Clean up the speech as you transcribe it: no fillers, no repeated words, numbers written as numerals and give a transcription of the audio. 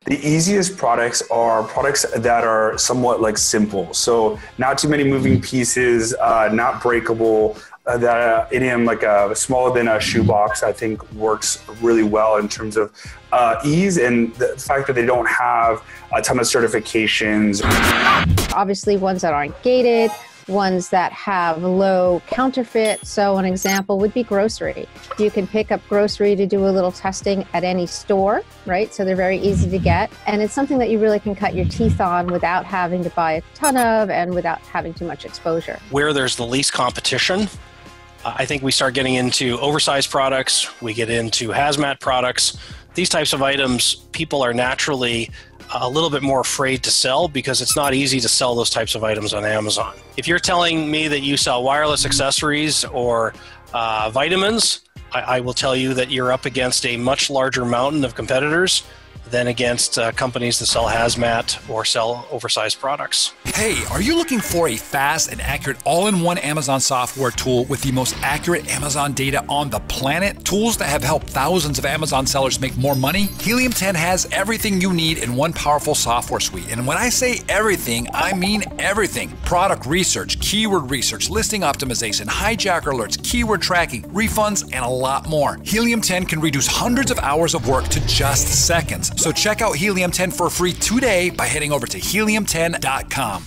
The easiest products are products that are somewhat like simple. So not too many moving pieces, not breakable, that idiom like smaller than a shoebox, I think works really well in terms of ease and the fact that they don't have a ton of certifications. Obviously ones that aren't gated, ones that have low counterfeit. So an example would be grocery. You can pick up grocery to do a little testing at any store, right? So they're very easy to get. And it's something that you really can cut your teeth on without having to buy a ton of and without having too much exposure. Where there's the least competition, I think we start getting into oversized products, we get into hazmat products. These types of items, people are naturally a little bit more afraid to sell because it's not easy to sell those types of items on Amazon. If you're telling me that you sell wireless accessories or vitamins, I will tell you that you're up against a much larger mountain of competitors than against companies that sell hazmat or sell oversized products. Hey, are you looking for a fast and accurate all-in-one Amazon software tool with the most accurate Amazon data on the planet? Tools that have helped thousands of Amazon sellers make more money? Helium 10 has everything you need in one powerful software suite. And when I say everything, I mean everything. Product research, keyword research, listing optimization, hijacker alerts, keyword tracking, refunds, and a lot more. Helium 10 can reduce hundreds of hours of work to just seconds. So check out Helium 10 for free today by heading over to helium10.com.